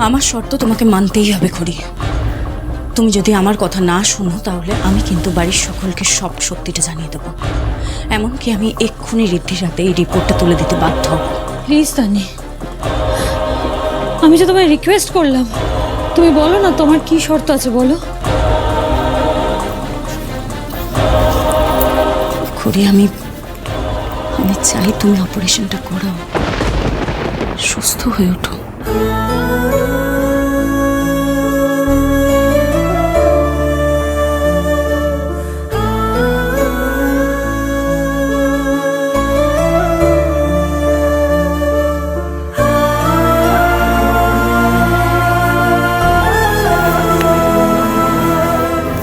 আমার শর্ত তোমাকে মানতেই হবে খড়ি। তুমি যদি আমার কথা না শোনো তাহলে আমি কিন্তু বাড়ির সকলকে সব সত্যিটা জানিয়ে দেবো। এমনকি আমি এক্ষুনি ঋদ্ধির হাতে এই রিপোর্টটা তুলে দিতে বাধ্য হব। প্লিজ তানি, আমি যে তোমায় রিকোয়েস্ট করলাম, তুমি বলো না তোমার কি শর্ত আছে বলো। খড়ি, আমি চাই তুমি অপারেশনটা করাও, সুস্থ হয়ে ওঠো।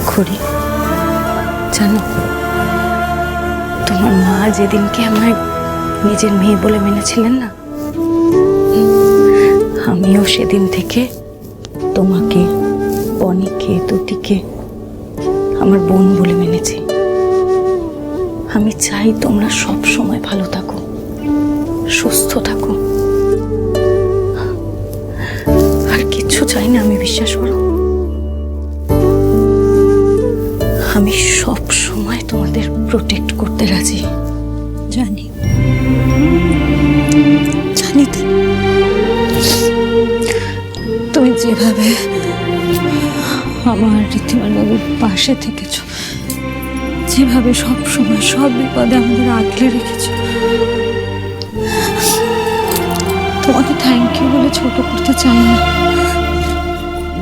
খড়ি, জানো তোমার মা যেদিনকে আমায় নিজের মেয়ে বলে মেনেছিলেন না, আমিও সেদিন থেকে তোমাকে, বনিকে, তুতিকে আমার বোন বলে মেনেছি। আমি চাই তোমরা সব সময় ভালো থাকো, সুস্থ থাকো, আর কিচ্ছু চাই না। আমি বিশ্বাস করো, আমি সব সময় তোমাদের প্রোটেক্ট করতে রাজি। জানি জানি তো, তুমি যেভাবে আমার ঋদ্ধিমান বাবুর পাশে থেকেছ, যেভাবে সব সময় সব বিপদে আমাদের আগলে রেখেছ, তোমাকে থ্যাংক ইউ বলে ছোট করতে চাই না।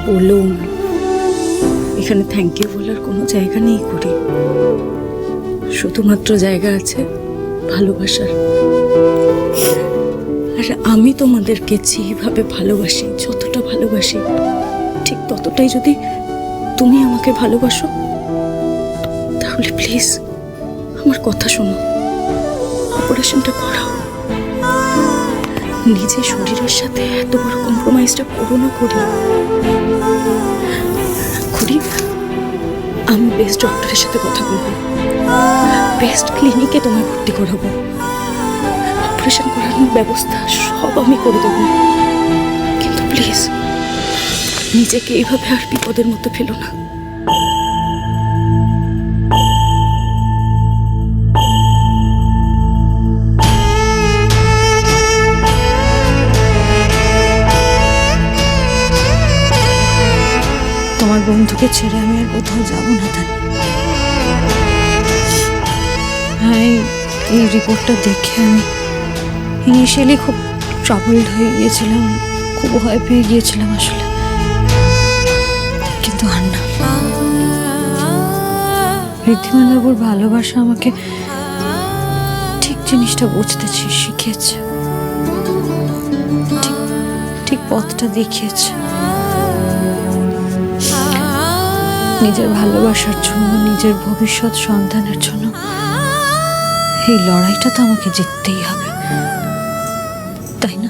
বলুন, এখানে থ্যাংক ইউ বলার কোনো জায়গা নেই করি, শুধুমাত্র জায়গা আছে ভালোবাসার। আর আমি তোমাদেরকে যেভাবে ভালোবাসি, যতটা ভালোবাসি, ঠিক ততটাই যদি তুমি আমাকে ভালোবাসো, তাহলে প্লিজ আমার কথা শোনো, অপারেশনটা করাও। নিজের শরীরের সাথে এত বড় কম্প্রোমাইজটা করো না করি। আমি বেস্ট ডক্টরের সাথে কথা বলবো, বেস্ট ক্লিনিকে তোমায় ভর্তি করাবো, অপারেশন করানোর ব্যবস্থা সব আমি করে দেবো। কিন্তু প্লিজ নিজেকে এইভাবে আর বিপদের মধ্যে ফেলো না। তোমার বন্ধুকে ছেড়ে আমি আর কোথাও যাব না তানি। হ্যাঁ, এই রিপোর্টটা দেখে আমি ইনিশিয়ালি খুব ট্রাবলড হয়ে গিয়েছিলাম, খুব ভয় পেয়ে গিয়েছিলাম আসলে, কিন্তু আর না। ঋদ্ধিমান বাবুর ভালোবাসা আমাকে ঠিক জিনিসটা বুঝতে শিখিয়েছে, ঠিক পথটা দেখিয়েছে। নিজের ভালোবাসার জন্য, নিজের ভবিষ্যৎ সন্তানের জন্য এই লড়াইটা তো আমাকে জিততেই হবে, তাই না?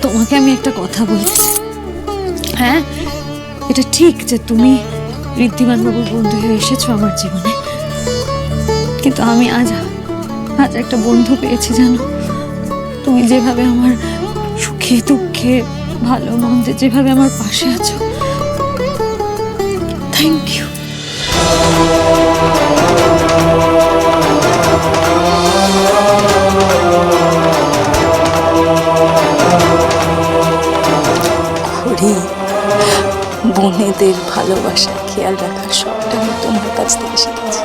তোমাকে আমি একটা কথা বলছি। হ্যাঁ, এটা ঠিক যে তুমি ঋদ্ধিমান বাবুর বন্ধু হয়ে এসেছো আমার জীবনে, কিন্তু আমি আজ একটা বন্ধু পেয়েছি জানো। তুমি যেভাবে আমার সুখে দুঃখে ভালো মন্দে যেভাবে আমার পাশে আছো, থ্যাংক ইউ। খড়ি, বোনেদের ভালোবাসা খেয়াল রাখার সবটা আমি তোমার কাছ থেকে শিখেছি।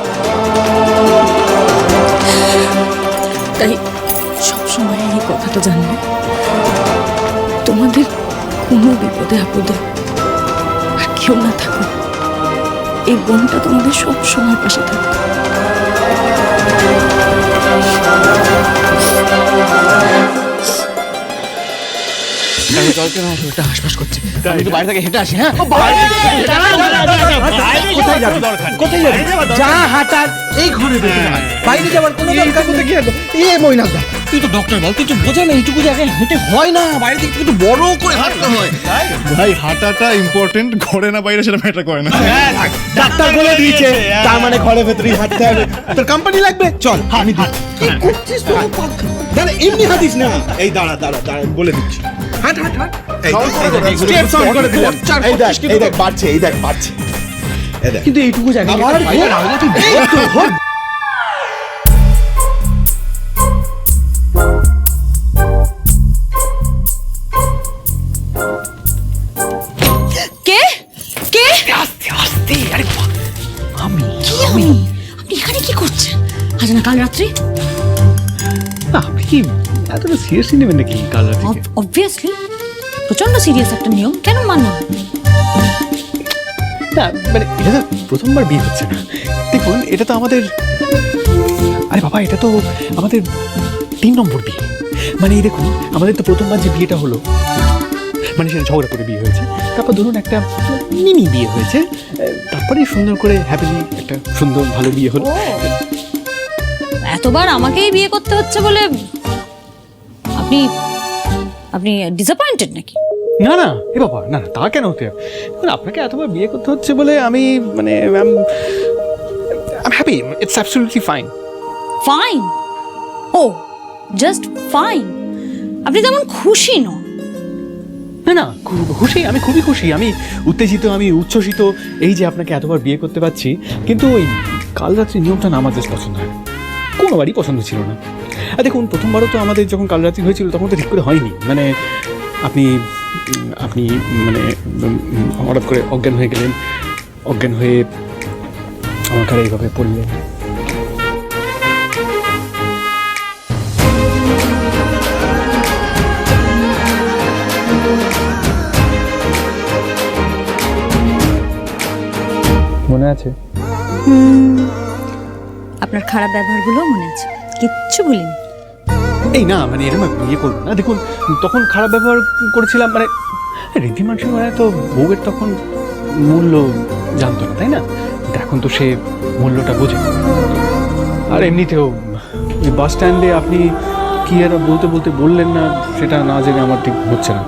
তাই সবসময় এই কথাটা জানবে, তোমাদের কোনো বিপদে আপদে আর কেউ না থাকো, এই বোনটা তোমাদের সব সময় পাশে থাকবে। আমি জলকে না শরীরটা হাসপাস করছে, আমি তো বাইরে থেকে হেঁটে আসি। হ্যাঁ কোথায় যাবে? কোথায় যাবে? যা হাঁটার এই ঘরে দেখে না, বাইরে যাওয়ার কোনো দরকার নেই। মইনাক দা, তুই তো ডক্টর বল, তুই তো বোঝা না এইটুকু জায়গায় হেঁটে হয় না, বাইরে থেকে একটু বড় করে হাঁটতে হয়। ভাই হাঁটাটা ইম্পর্টেন্ট, ঘরে না বাইরে সেটা ম্যাটার করে না। ডাক্তার বলে দিয়েছে তার মানে ঘরে ভেতরেই হাঁটতে হবে। তোর কোম্পানি লাগবে, চল আমি দিই। কি করছিস তুই? দাঁড়া, এমনি হাঁটিস না। এই দাঁড়া দাঁড়া দাঁড়া, বলে দিচ্ছি। হাঁট হাঁট হাঁট। স্টেপস অন করে দিলাম। এই দেখ, এই দেখ বাড়ছে, এই দেখ বাড়ছে। এই দেখ। কিন্তু এইটুকু জায়গা আমার বাইরে না হলে তুই কে কে আস্তে আস্তে। আরে আমি কি আমি আপনি এখানে কি করছেন? আজ না কাল রাত্রি? আপনি কি এতটা সিরিয়াসলি নেবেন নাকি কাল রাতে? অবভিয়াসলি প্রচন্ড সিরিয়াস একটা নিয়ম, কেন মান্য? না মানে এটা তো প্রথমবার বিয়ে হচ্ছে না। দেখুন এটা তো আমাদের, আরে বাবা এটা তো আমাদের 3 নম্বর বিয়ে। মানে এই দেখুন আমাদের তো প্রথমবার যে বিয়েটা হলো, মানে সেটা ঝগড়া করে বিয়ে হয়েছে, তারপর ধরুন একটা মিনি বিয়ে হয়েছে, তারপরে সুন্দর করে হ্যাপিলি একটা সুন্দর ভালো বিয়ে হলো। এতবার আমাকেই বিয়ে করতে হচ্ছে বলে আপনি আপনি ডিসঅ্যাপয়েন্টেড নাকি? না না এ বাবা, না না তা কেন হতে হবে? মানে আপনাকে এতবার বিয়ে করতে হচ্ছে বলে আমি মানে happy, it's absolutely fine. Fine? ও জাস্ট ফাইন? আপনি তেমন খুশি নন। না না খুশি, আমি খুবই খুশি, আমি উত্তেজিত, আমি উচ্ছ্বসিত এই যে আপনাকে এতবার বিয়ে করতে পারছি। কিন্তু ওই কাল রাত্রি নিয়মটা না আমার জাস্ট পছন্দ হয়, কোনোবারই পছন্দ ছিল না। আর দেখুন প্রথমবারও তো আমাদের যখন কাল রাত্রি হয়েছিল তখন তো ঠিক করে হয়নি। মানে আপনি আপনি মানে হঠাৎ করে অজ্ঞান হয়ে গেলেন, অজ্ঞান হয়ে আমার ঘরে এইভাবে পড়লেন। মনে আছে? আপনার খারাপ ব্যবহারগুলো মনে আছে, কিচ্ছু ভুলিনি। এই না মানে এরকম বিয়ে করবো না। দেখুন তখন খারাপ ব্যবহার করেছিলাম, মানে ঋদ্ধিমান সিং মানে তো বউয়ের তখন মূল্য জানতো না, তাই না? কিন্তু এখন তো সে মূল্যটা বোঝে। আর এমনিতেও ওই বাস স্ট্যান্ডে আপনি কি আর বলতে বলতে বললেন না, সেটা না জেনে আমার ঠিক হচ্ছে না।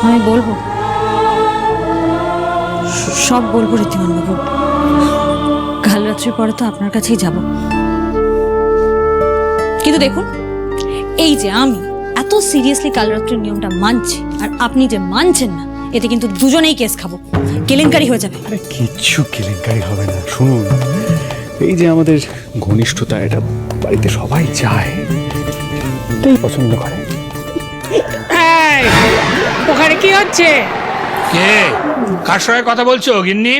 আমি বলবো, সব বলবো ঋদ্ধিমান বাবু। কাল রাত্রির পরে তো আপনার কাছেই যাব। কিন্তু দেখুন এই যে আমি এত সিরিয়াসলি কাল রাত্রির নিয়মটা মানছি, আর আপনি যে মানছেন না, এতে কিন্তু দুজনেই কেস খাবো, কেলেঙ্কারি হয়ে যাবে। আরে কিচ্ছু কেলেঙ্কারি হবে না। শুনুন এই যে আমাদের ঘনিষ্ঠতা, এটা বাড়িতে সবাই চায়, এটাই পছন্দ করে। ওখানে কি হচ্ছে? কে কার সঙ্গে কথা বলছো গিন্নি?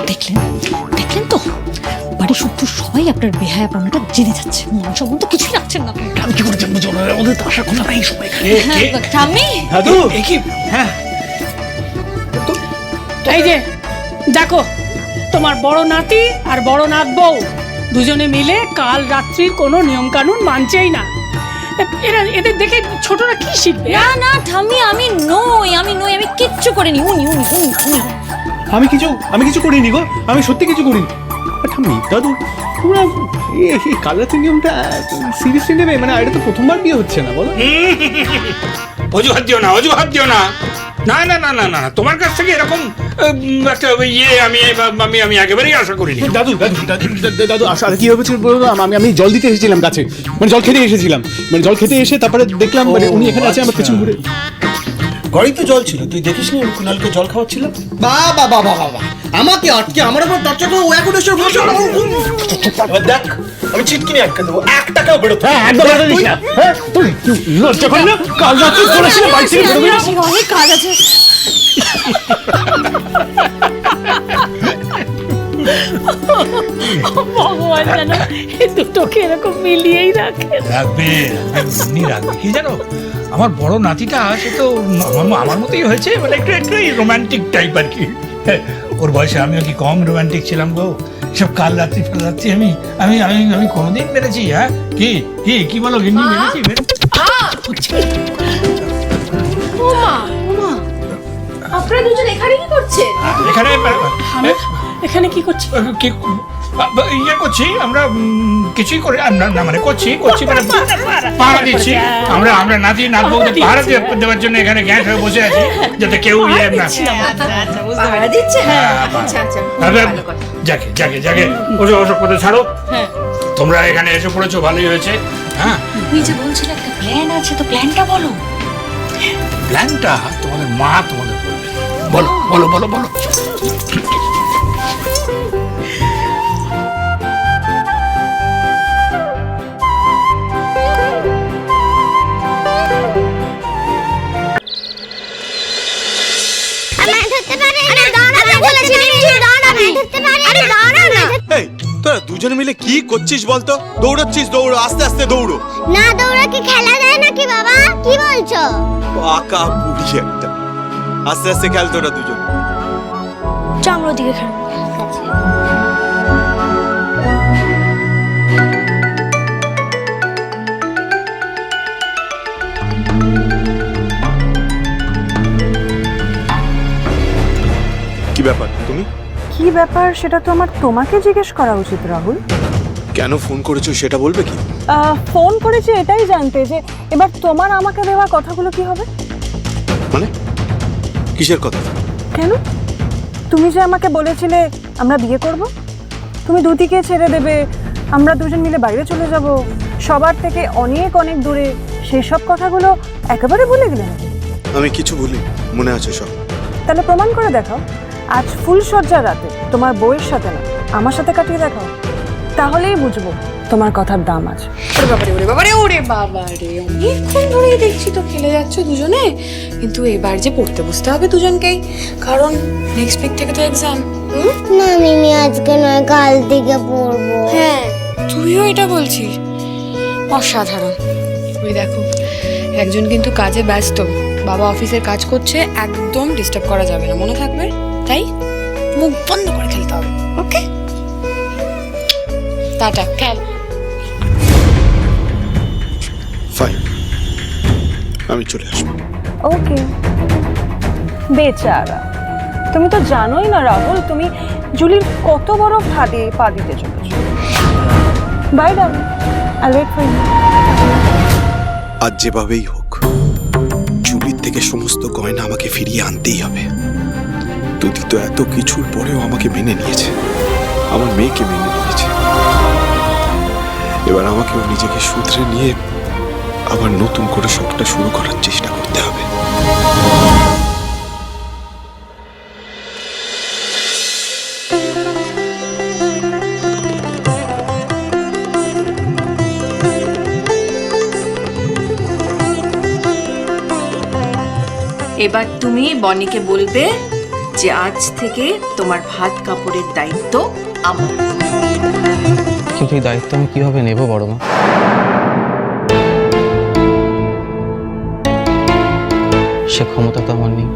দেখলেন দেখলেন তো, বাড়ির শত্রু সবাই আপনার বেহায়াপনাটা জেনে যাচ্ছে। মান সম্মান তো কিছুই রাখছেন না। আমি কি করে জানবো? ওদের তো আসার কথা নাই সবাই। ঠাম্মি দাদু হ্যাঁ এই যে দেখো, তোমার বড় নাতি আর বড় নাত বউ দুজনে মিলে কাল রাত্রির কোনো নিয়ম কানুন মানছেই না। এদের দেখে ছোটরা কি শিখবে? না না ঠাম্মি, আমি নই, আমি কিচ্ছু করিনি। উনি উনি উনি উনি আমি কিছু করিনি গো, আমি সত্যি কিছু করিনি। ঠাম্মি দাদু তোমরা এই কাল রাতের নিয়মটা সিরিয়াসলি নেবে? মানে এটা তো প্রথমবার বিয়ে হচ্ছে না, বলো? অজুহাত দিও না, অজুহাত দিও না। না না না না না, তোমার কাছ থেকে এরকম একটা ইয়ে আমি একেবারেই আশা করিনি। দাদু দাদু দাদু আসলে কি হয়েছিল বলবো? আমি জল দিতে এসেছিলাম গাছে, মানে জল খেতে এসেছিলাম, মানে জল খেতে এসে তারপরে দেখলাম মানে উনি এখানে আছে, আমার পেছন ঘুরে। ঘরেই তো জল ছিল, তুই দেখিসনি আমি কুণালকে জল খাওয়াচ্ছিল? বাবা বাবা বাবা, আমাকে আটকে আমার উপর টর্চার করে ও এখন এসে বসে। দেখ আমি চিটকিনি আটকে দেবো, 1 টাকাও বেরোতে। লজ্জা করে না? কাল রাতে করেছিল বাইক থেকে বেরোবে না? অনেক কাজ আছে। ভগবান জানো এই দুটোকে এরকম মিলিয়েই রাখে। রাখবে এমনি রাখবে। কি জানো, আমার বড় নাতিটা সে তো আমার মতোই হয়েছে, মানে একটু একটু রোমান্টিক টাইপ আর কি। ওর বয়সে আমিও কি কম রোমান্টিক ছিলাম গো? সব কাল রাত্রি ফাল রাত্রি আমি আমি আমি আমি কোনোদিন মেরেছি? হ্যাঁ কি কি কি বলো গিন্নি? মেরেছি? আপনারা দুজন এখানে কি করছেন? এখানে আমরা এখানে কি করছি? কি ইয়ে করছি আমরা, কিছুই করি না, না মানে করছি মানে পাহারা দিচ্ছি আমরা। আমরা নাতি নাতবউদের পাহারা দেওয়ার জন্য এখানে গ্যাস হয়ে বসে আছি, যাতে কেউ ইয়ে না। পাহারা দিচ্ছে? আচ্ছা আচ্ছা, ভালো কথা। যাকে যাকে যাকে ওসব কথা ছাড়ো, তোমরা এখানে এসে পড়েছো, ভালোই হয়েছে। হ্যাঁ, তুমি যে বলছিলে একটা প্ল্যান আছে, তো প্ল্যানটা বলো। প্ল্যানটা তোমাদের মা তোমাদের বলবে। বলো বলো বলো বলো। এই তোরা দুজন মিলে কি করছিস বলতো? দৌড়াচ্ছিস, দৌড়ো, আস্তে আস্তে দৌড়ো। না দৌড়া কি খেলা যায় নাকি বাবা? কি বলছো? পাকা বুড়ি একটা। আস্তে আস্তে খেল তোরা দুজন। আমরা ওদিকে খেলবো। কি ব্যাপার তুমি? কি ব্যাপার সেটা তো আমার তোমাকে জিজ্ঞেস করা উচিত রাহুল। কেন ফোন করেছো সেটা বলবে কি? ফোন করেছি এটাই জানতে যে এবার তোমার আমাকে দেওয়া কথাগুলো কি হবে। মানে কিসের কথা? কেন? তুমি যে আমাকে বলেছিলে আমরা বিয়ে করব, তুমি দুদিকে ছেড়ে দেবে, আমরা দুজন মিলে বাইরে চলে যাব, সবার থেকে অনেক অনেক দূরে, সেই সব কথাগুলো একেবারে ভুলে গেলে নাকি? আমি কিছু ভুলি, মনে আছে সব। তাহলে প্রমাণ করে দেখাও। আজ ফুলসজ্জার রাতে তোমার বউয়ের সাথে না আমার সাথে কাটিয়ে দেখাও, তাহলেই বুঝবো তোমার কথার দাম আছে। ওরে বাবারে অনেকক্ষণ ধরেই দেখছি তো খেলে যাচ্ছ দুজনে, কিন্তু এবার যে পড়তে বসতে হবে দুজনকেই, কারণ নেক্সট উইক থেকে তো এক্সাম। না মিমি আজকে নয়, কাল থেকে পড়বো। হ্যাঁ, তুইও এটা বলছিস? অসাধারণ। ওই দেখো, একজন কিন্তু কাজে ব্যস্ত, বাবা অফিসের কাজ করছে, একদম ডিস্টার্ব করা যাবে না, মনে থাকবে। তাই মুখ বন্ধ করে খেলতে হবে, ওকে? টাটা, খেল। ফাইন, আমি চলে আসবো। ওকে। বেচারা, তুমি তো জানোই না রাহুল, তুমি জুলির কত বড় ফাঁদে পা দিতে চলেছো। Bye darling, I wait for you. আজ যেভাবেই হোক জুলির থেকে সমস্ত গয়না আমাকে ফিরিয়ে আনতেই হবে। তুই তো এত কিছুর পরেও আমাকে মেনে নিয়েছে, আমার মেয়েকে মেনে নিয়েছে। এবার আমাকেও নিজেকে শুধরে নিয়ে আবার নতুন করে সবটা শুরু করার চেষ্টা করতে হবে। এবার তুমি বনিকে বলবে যে আজ থেকে তোমার ভাত কাপড়ের দায়িত্ব আমার। কিন্তু এই দায়িত্ব আমি কিভাবে নেব বড় মা? সে ক্ষমতা তো আমার নেই।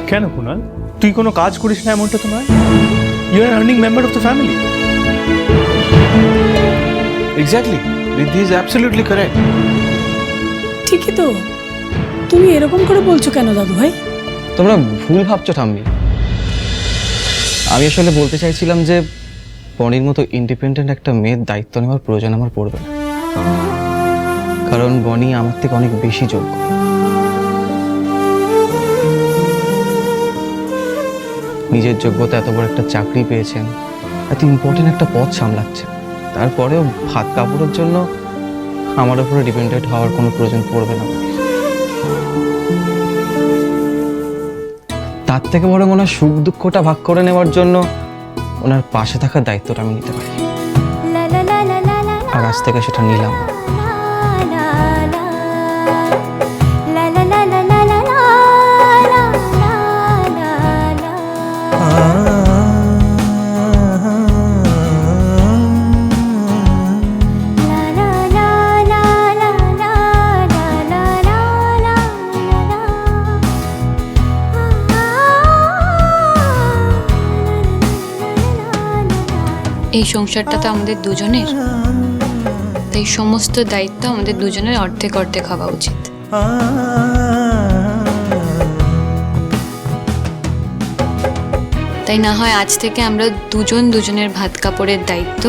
কেন কুনাল, তুই কোনো কাজ করিস না এমনটা তো নয়। You are earning member of the family. Exactly, Riddhi is absolutely correct. ঠিকই তো, তুমি এরকম করে বলছো কেন দাদু ভাই? তোমরা ভুল ভাবছো ঠাম্মি। আমি আসলে বলতে চাইছিলাম যে বনির মতো ইন্ডিপেন্ডেন্ট একটা মেয়ের দায়িত্ব নেওয়ার প্রয়োজন আমার পড়বে না, কারণ বনি আমার থেকে অনেক বেশি যোগ্য। নিজের যোগ্যতা এত বড় একটা চাকরি পেয়েছেন, এত ইম্পর্টেন্ট একটা পদ সামলাচ্ছেন, তারপরেও ভাত কাপড়ের জন্য আমার উপরে ডিপেন্ডেন্ট হওয়ার কোনো প্রয়োজন পড়বে না। তার থেকে বড় মনে হয় সুখ দুঃখটা ভাগ করে নেওয়ার জন্য ওনার পাশে থাকার দায়িত্বটা আমি নিতে পারি, আর আজ থেকে সেটা নিলাম। এই সংসারটা তো আমাদের দুজনের, তাই সমস্ত দায়িত্ব আমাদের দুজনের অর্ধেক অর্ধেক হওয়া উচিত। তাই না হয় আজ থেকে আমরা দুজন দুজনের ভাত কাপড়ের দায়িত্ব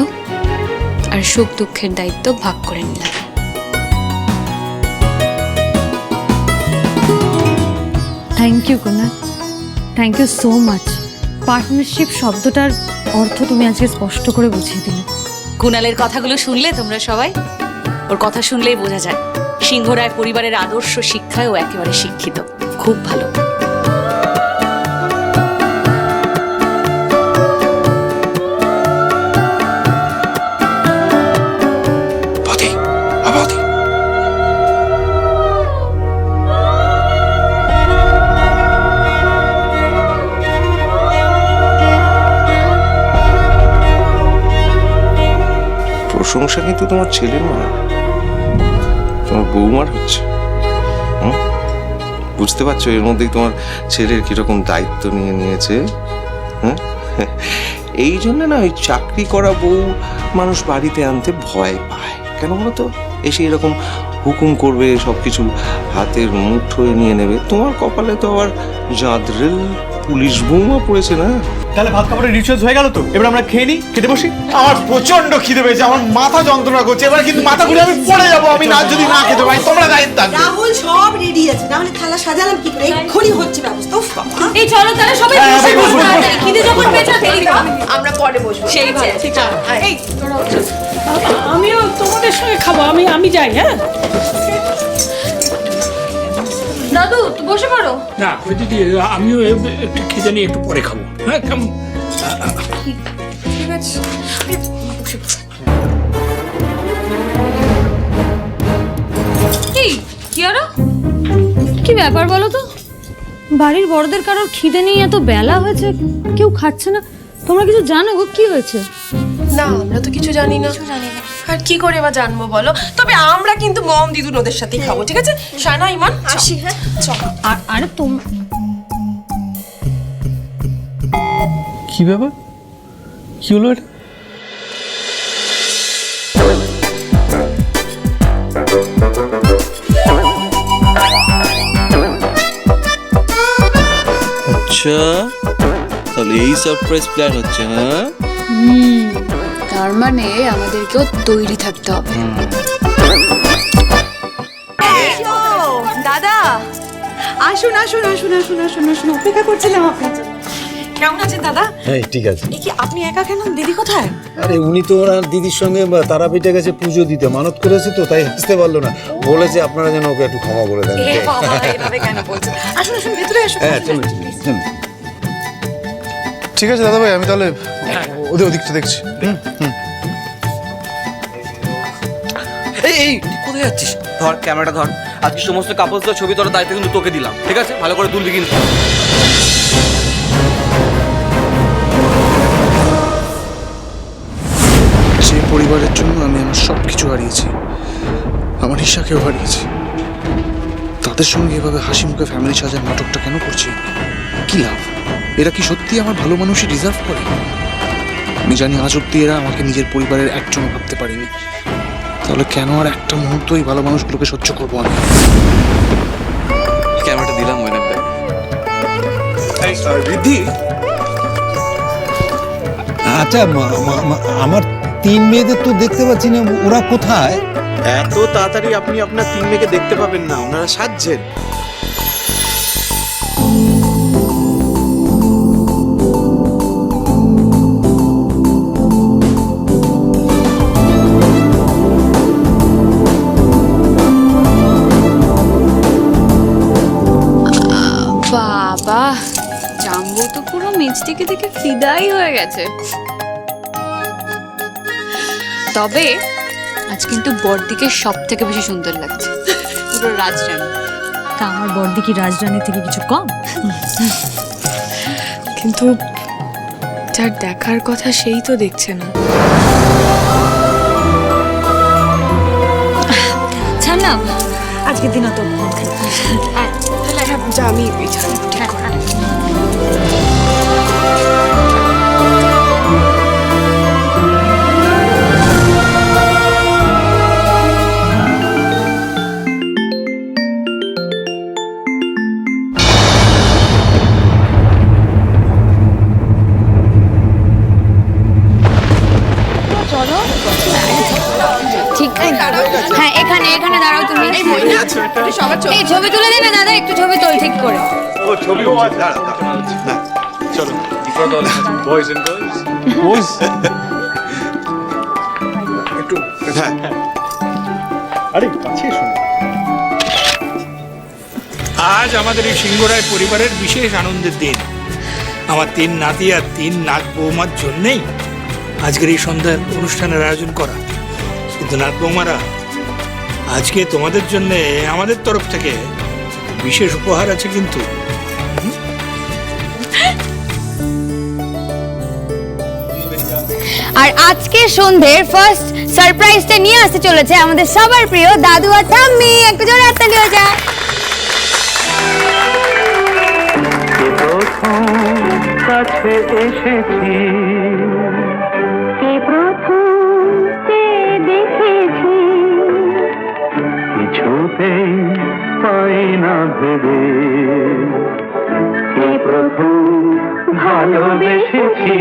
আর সুখ দুঃখের দায়িত্ব ভাগ করে নিলাম। Thank you Kunal, thank you so much. Partnership শব্দটার অর্থ তুমি আজকে স্পষ্ট করে বুঝিয়ে দিলে। কুণালের কথাগুলো শুনলে তোমরা সবাই? ওর কথা শুনলেই বোঝা যায় সিংহরায় পরিবারের আদর্শ শিক্ষায় ও একেবারে শিক্ষিত, খুব ভালো। প্রশংসা কিন্তু তোমার ছেলের মা, তোমার বৌমার হচ্ছে। বুঝতে পারছো এর মধ্যেই তোমার ছেলের কিরকম দায়িত্ব নিয়ে নিয়েছে। এই জন্য না ওই চাকরি করা বউ মানুষ বাড়িতে আনতে ভয় পায়। কেন বলো তো? এসে এরকম হুকুম করবে, সবকিছু হাতের মুঠোয় নিয়ে নেবে। তোমার কপালে তো আবার জাদরেল পুলিশ বৌমা পড়েছে না। তাহলে ভাত কাপড়ের রিচুয়ালস হয়ে গেল তো, এবার আমরা খেয়ে নিই, খেতে বসি। আমার প্রচন্ড খিদে পেয়েছে, আমার মাথা যন্ত্রণা করছে, এবার কিন্তু মাথা ঘুরে আমি পড়ে যাবো। আমি না যদি না খেতে পারি, তোমরা দায়িত্ব থাকবে। রাহুল সব রেডি আছে, না হলে থালা সাজালাম কি করে? এক্ষুনি হচ্ছে ব্যবস্থা। উফ বাবা। এই চলো তাহলে সবাই বসে পড়ো, তাড়াতাড়ি খিদে যখন পেয়েছে দেরি দাও। আমরা পরে বসবো। সেই ভালো, ঠিক আছে। এই আমিও তোমাদের সঙ্গে খাবো, আমি যাই। হ্যাঁ দাদু বসে পড়ো। না দিদি, আমিও খেতে নিয়ে একটু পরে খাবো। হ্যাঁ কেমন? ঠিক আছে। কি আরো কি ব্যাপার বলো তো? বাড়ির বড়দের কারোর খিদে নেই, এত বেলা হয়েছে কেউ খাচ্ছে না। তোমরা কিছু জানো গো কি হয়েছে? না, আমরা তো কিছু জানি না। আর কি করে বা জানবো বলো? তবে আমরা কিন্তু মম দিদুন ওদের সাথেই খাবো, ঠিক আছে? শানা, ইমান, আসি। হ্যাঁ চল। আরে কি ব্যাপার, কি হলো এটা? আচ্ছা, তাহলে এই সারপ্রাইজ প্ল্যান হচ্ছে। হ্যাঁ, তার মানে আমাদেরকেও তৈরি থাকতে হবে। দাদা আসুন আসুন আসুন আসুন আসুন আসুন, অপেক্ষা করছিলাম আপনার জন্য। কেমন আছেন দাদা? হ্যাঁ ঠিক আছে। এই কি আপনি একা কেন? দিদি কোথায়? আরে উনি তো ওনার দিদির সঙ্গে তারাপীঠে গেছে পুজো দিতে, মানত করেছে তো, তাই আসতে পারলো না। বলেছে আপনারা যেন ওকে একটু ক্ষমা করে দেন। এ বাবা, এভাবে কেন বলছেন? আসুন আসুন, ভেতরে আসুন। হ্যাঁ চলুন চলুন। ঠিক আছে দাদা ভাই, আমি তাহলে ওদের ওদিকটা দেখছি। এই কোথায় যাচ্ছিস? ধর ক্যামেরাটা ধর। আজকে সমস্ত কাপলসদের ছবি তোলার দায়িত্ব কিন্তু তোকে দিলাম, ঠিক আছে? ভালো করে তুলবি কিন্তু। যে পরিবারের জন্য আমি আমার সব কিছু হারিয়েছি, আমার ঈশাকেও হারিয়েছি, তাদের সঙ্গে এভাবে হাসি মুখে ফ্যামিলি সাজার নাটকটা কেন করছি? কি লাভ? এরা কি সত্যি আমার ভালো মানুষই ডিজার্ভ করে? আমি জানি আজ অব্দি এরা আমাকে নিজের পরিবারের একজনও ভাবতে পারেনি, তাহলে কেন আর একটা মুহূর্ত এই ভালো মানুষগুলোকে সহ্য করবো আমি? ক্যামেরাটা দিলাম ময়নাক ভাই। রিদ্ধি, আচ্ছা আমার 3 মেয়েদের তো দেখতে পাচ্ছি না, ওরা কোথায়? এত তাড়াতাড়ি আপনি আপনার 3 মেয়েকে দেখতে পাবেন না, ওনারা সাজছেন। বাবা, জাম্বো তো পুরো মিষ্টিকে দেখে ফিদাই হয়ে গেছে। তবে আজ কিন্তু বড়দিকে সব থেকে বেশি সুন্দর লাগছে, পুরো রাজরানী। তা আমার বড়দি কি রাজরানী থেকে কিছু কম? কিন্তু যার দেখার কথা সেই তো দেখছে না। ছাড় না, আজকের দিনও তো যা, আমি বিছানা ঠিক করে নিই। দাঁড়াও তুমি এই ছবি তুলে দিবে দাদা, একটু ছবি তোল ঠিক করে। চলো একটু হ্যাঁ আরে কাছে এসো না। আজ আমাদের এই সিংহরায় পরিবারের বিশেষ আনন্দের দিন। আমার 3 নাতি আর 3 নাত বৌমার জন্যেই আজকের এই সন্ধ্যার অনুষ্ঠানের আয়োজন করা। কিন্তু নাত বৌমারা, আজকে তোমাদের জন্য আমাদের তরফ থেকে বিশেষ উপহার আছে কিন্তু। আর আজকে সন্ধ্যের ফার্স্ট সারপ্রাইজটা নিয়ে আসতে চলেছে আমাদের সবার প্রিয় দাদু আর ঠাম্মি। একটু জোরে হাততালি হয়ে যায়। কাছে এসেছি, কে প্রথম দেখেছি, কিছুতেই পাই না ভেবে, কে প্রথম ভালোবেসেছি।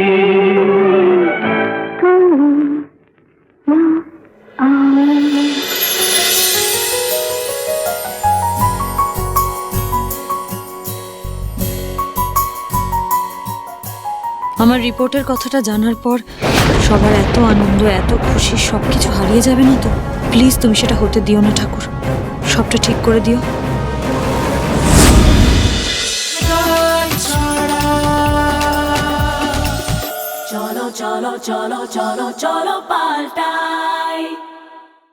আমার রিপোর্টের কথাটা জানার পর সবার এত আনন্দ, এত খুশি, সব কিছু হারিয়ে যাবে না তো? প্লিজ তুমি সেটা হতে দিও না ঠাকুর, সবটা ঠিক করে দিও। চলো চলো চলো চলো চলো পাল্টাই।